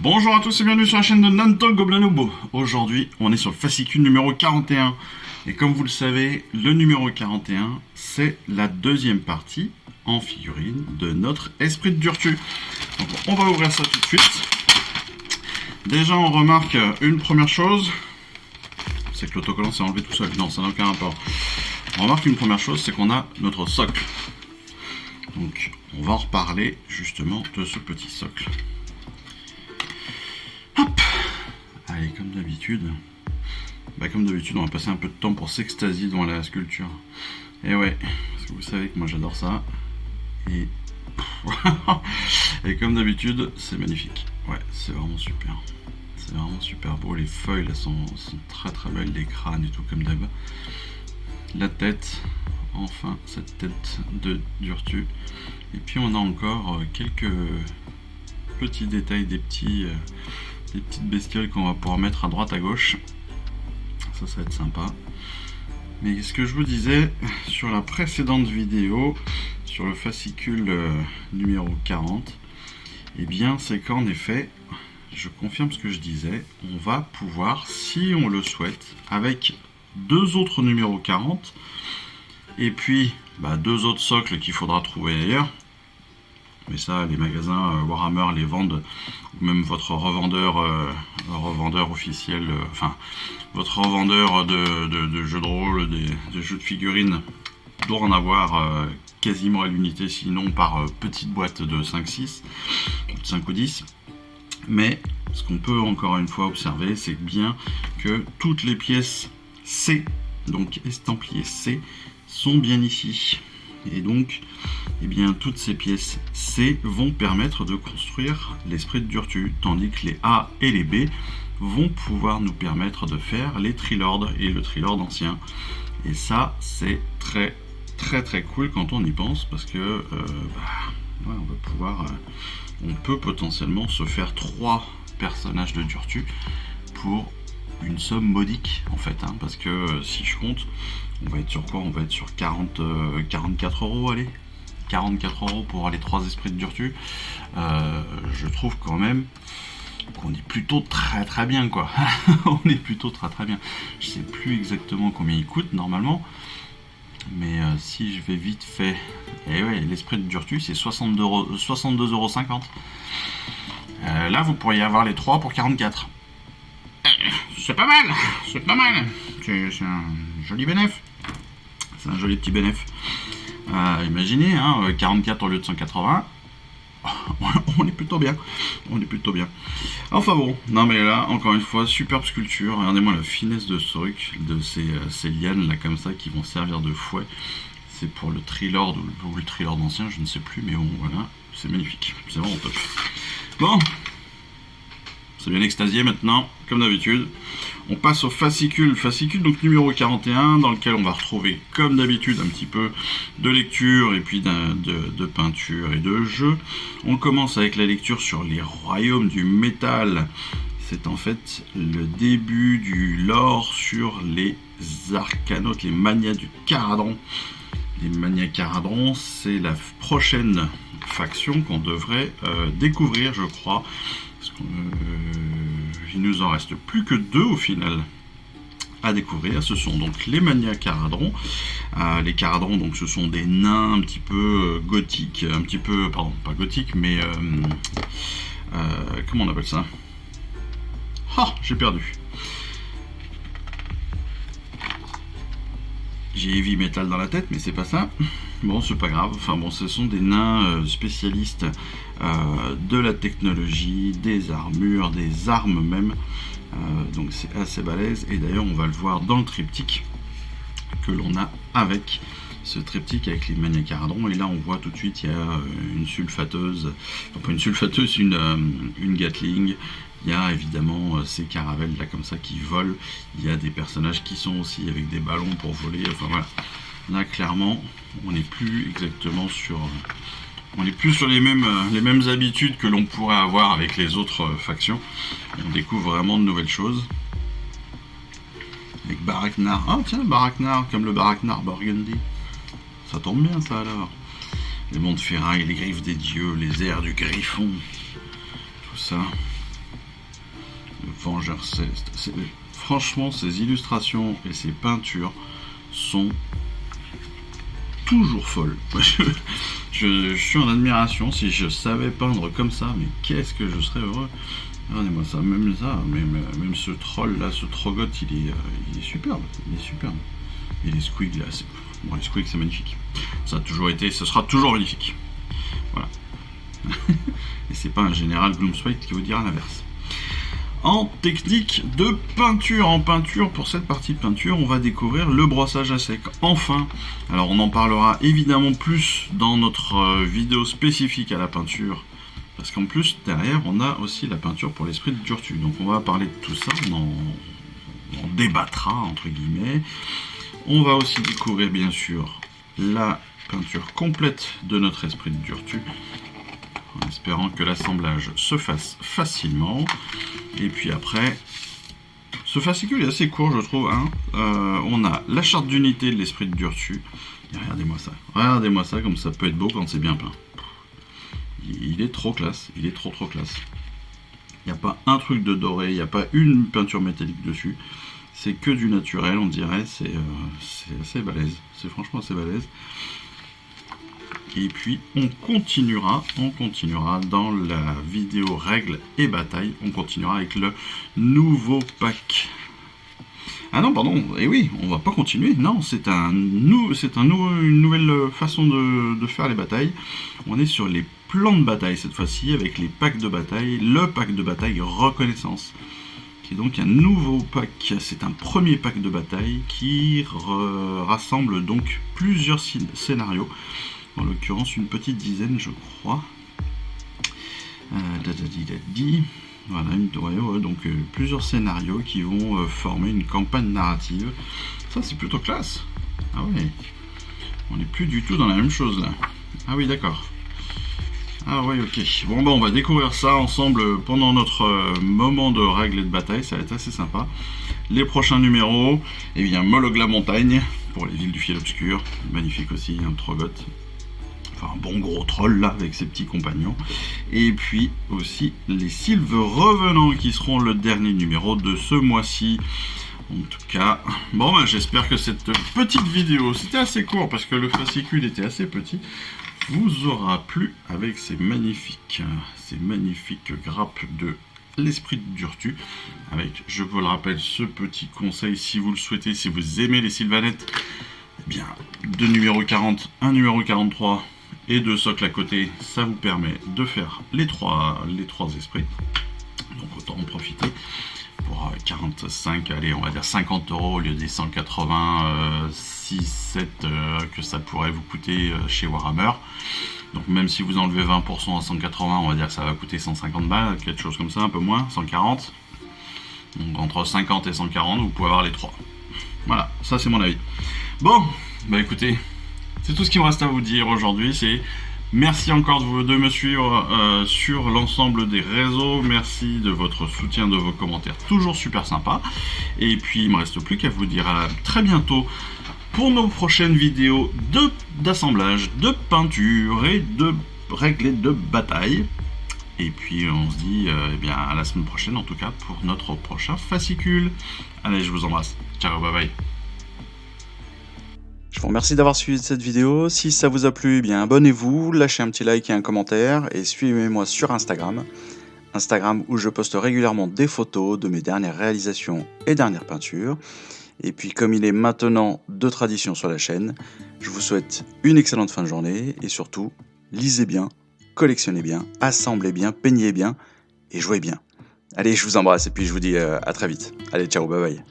Bonjour à tous et bienvenue sur la chaîne de Nanto Goblinobo. Aujourd'hui, on est sur le fascicule numéro 41. Et comme vous le savez, le numéro 41, c'est la deuxième partie en figurine de notre esprit de Durtu. Donc on va ouvrir ça tout de suite. Déjà, on remarque une première chose, c'est que l'autocollant s'est enlevé tout seul. Non, ça n'a aucun rapport. On remarque une première chose, c'est qu'on a notre socle. Donc, on va en reparler justement de ce petit socle. Hop. Allez, comme d'habitude, on va passer un peu de temps pour s'extasier devant la sculpture. Et ouais, parce que vous savez que moi j'adore ça. Et, et comme d'habitude, c'est magnifique. Ouais, c'est vraiment super. C'est vraiment super beau. Les feuilles là sont très très belles, les crânes et tout comme d'hab. La tête, enfin cette tête de Durtu. Et puis on a encore quelques petits détails, des petites bestioles qu'on va pouvoir mettre à droite à gauche. Ça va être sympa. Mais ce que je vous disais sur la précédente vidéo, sur le fascicule numéro 40, et bien c'est qu'en effet, je confirme ce que je disais, on va pouvoir, si on le souhaite, avec deux autres numéros 40, et puis deux autres socles qu'il faudra trouver ailleurs. Mais ça, les magasins Warhammer les vendent, ou même votre revendeur officiel, votre revendeur de jeux de rôle, de jeux de figurines, doit en avoir quasiment à l'unité, sinon par petite boîte de 5-6, 5 ou 10. Mais ce qu'on peut encore une fois observer, c'est bien que toutes les pièces C, donc estampillées C, sont bien ici. Et donc, eh bien, toutes ces pièces C vont permettre de construire l'esprit de Durtu, tandis que les A et les B vont pouvoir nous permettre de faire les Trilords et le Trilord ancien. Et ça, c'est très très très cool quand on y pense, parce que on peut potentiellement se faire 3 personnages de Durtu pour une somme modique en fait, parce que si je compte, on va être sur quoi? On va être sur 44 euros, allez, 44 euros pour les 3 esprits de Durtu. Je trouve quand même qu'on est plutôt très très bien, quoi. On est plutôt très très bien. Je sais plus exactement combien il coûte normalement, mais si je vais vite fait, et ouais, l'esprit de Durtu c'est 62,50 €. Là vous pourriez avoir les 3 pour 44. C'est pas mal, c'est pas mal. C'est un joli bénéf. C'est un joli petit bénéf. Imaginez, 44 au lieu de 180. On est plutôt bien. On est plutôt bien. Enfin bon, non mais là, encore une fois, superbe sculpture. Regardez-moi la finesse de ce truc, de ces lianes là comme ça qui vont servir de fouet. C'est pour le Trilord ou le Trilord ancien, je ne sais plus, mais bon, voilà. C'est magnifique. C'est vraiment top. Bon. C'est bien extasié maintenant, comme d'habitude. On passe au fascicule donc numéro 41, dans lequel on va retrouver, comme d'habitude, un petit peu de lecture et puis de peinture et de jeu. On commence avec la lecture sur les royaumes du métal. C'est en fait le début du lore sur les arcanautes, les manias du Caradron. Les manias Caradron, c'est la prochaine faction qu'on devrait découvrir, je crois. Il nous en reste plus que 2 au final à découvrir. Ce sont donc les manias Caradron. Les Caradron, donc ce sont des nains un petit peu gothiques, un petit peu, pardon, pas gothiques, mais comment on appelle ça? Ah, j'ai perdu. J'ai heavy metal dans la tête, mais c'est pas ça. Bon, c'est pas grave. Enfin bon, ce sont des nains spécialistes de la technologie, des armures, des armes même. Donc c'est assez balèze. Et d'ailleurs, on va le voir dans le triptyque que l'on a avec ce triptyque avec les manias Caradron. Et là, on voit tout de suite, il y a une sulfateuse, enfin pas une sulfateuse, une Gatling. Il y a évidemment ces caravelles là comme ça qui volent. Il y a des personnages qui sont aussi avec des ballons pour voler. Enfin voilà. Là clairement, on n'est plus exactement sur, les mêmes habitudes que l'on pourrait avoir avec les autres factions. On découvre vraiment de nouvelles choses. Avec Baraknar. Ah tiens, Baraknar, comme le Baraknar Burgundy. Ça tombe bien ça alors. Les monts de ferraille, les griffes des dieux, les airs du griffon. Tout ça. Vengeur Céleste. Franchement, ces illustrations et ces peintures sont toujours folles. Je suis en admiration. Si je savais peindre comme ça, mais qu'est-ce que je serais heureux. Regardez-moi ça, même ce troll là, ce trogoth, il est superbe. Il est superbe. Et les squigs là, bon, les squigs c'est magnifique. Ça a toujours été, ce sera toujours magnifique. Voilà. Et c'est pas un général Gloomspite qui vous dira l'inverse. En technique de peinture, pour cette partie de peinture, on va découvrir le brossage à sec. Enfin, alors on en parlera évidemment plus dans notre vidéo spécifique à la peinture, parce qu'en plus derrière on a aussi la peinture pour l'esprit de Durtu. Donc on va parler de tout ça, on débattra entre guillemets. On va aussi découvrir bien sûr la peinture complète de notre esprit de Durtu, en espérant que l'assemblage se fasse facilement. Et puis après, ce fascicule est assez court, je trouve. Hein. On a la charte d'unité de l'esprit de Durtu. Et regardez-moi ça, comme ça peut être beau quand c'est bien peint. Il est trop classe, il est trop classe. Il n'y a pas un truc de doré, il n'y a pas une peinture métallique dessus. C'est que du naturel, on dirait. C'est assez balèze. C'est franchement assez balèze. Et puis on continuera dans la vidéo règles et batailles, on continuera avec le nouveau pack. Ah non, pardon, et oui, on va pas continuer, non, c'est une nouvelle façon de faire les batailles. On est sur les plans de bataille cette fois-ci, avec les packs de bataille, le pack de bataille reconnaissance, qui est donc un nouveau pack. C'est un premier pack de bataille qui rassemble donc plusieurs scénarios. En l'occurrence, une petite dizaine, je crois. Voilà, donc plusieurs scénarios qui vont former une campagne narrative. Ça, c'est plutôt classe. Ah ouais. On n'est plus du tout dans la même chose, là. Ah oui, d'accord. Ah ouais, ok. Bon, bah, on va découvrir ça ensemble pendant notre moment de règles et de bataille. Ça va être assez sympa. Les prochains numéros, eh bien, Moloch la montagne, pour les villes du fiel obscur. Magnifique aussi, un trogoth. Un bon gros troll là avec ses petits compagnons, et puis aussi les sylves revenants qui seront le dernier numéro de ce mois-ci. En tout cas, bon bah, j'espère que cette petite vidéo, c'était assez court parce que le fascicule était assez petit, vous aura plu avec ces magnifiques grappes de l'esprit de Durtu, avec, je vous le rappelle, ce petit conseil si vous le souhaitez, si vous aimez les sylvanettes, eh bien, de numéro 40, un numéro 43 et deux socles à côté, ça vous permet de faire les trois esprits. Donc autant en profiter pour 45, allez, on va dire 50 € au lieu des 186, 7 que ça pourrait vous coûter chez Warhammer. Donc même si vous enlevez 20% à 180, on va dire que ça va coûter 150 balles, quelque chose comme ça, un peu moins, 140. Donc entre 50 et 140, vous pouvez avoir les trois. Voilà, ça c'est mon avis. Bon, bah écoutez, c'est tout ce qu'il me reste à vous dire aujourd'hui. C'est merci encore de me suivre sur l'ensemble des réseaux. Merci de votre soutien, de vos commentaires, toujours super sympa. Et puis il me reste plus qu'à vous dire à très bientôt pour nos prochaines vidéos d'assemblage, de peinture et de règles et de bataille. Et puis on se dit eh bien à la semaine prochaine en tout cas pour notre prochain fascicule. Allez, je vous embrasse. Ciao, bye bye. Je vous remercie d'avoir suivi cette vidéo. Si ça vous a plu, eh bien abonnez-vous, lâchez un petit like et un commentaire et suivez-moi sur Instagram où je poste régulièrement des photos de mes dernières réalisations et dernières peintures. Et puis comme il est maintenant de tradition sur la chaîne, je vous souhaite une excellente fin de journée et surtout, lisez bien, collectionnez bien, assemblez bien, peignez bien et jouez bien. Allez, je vous embrasse et puis je vous dis à très vite. Allez, ciao, bye bye.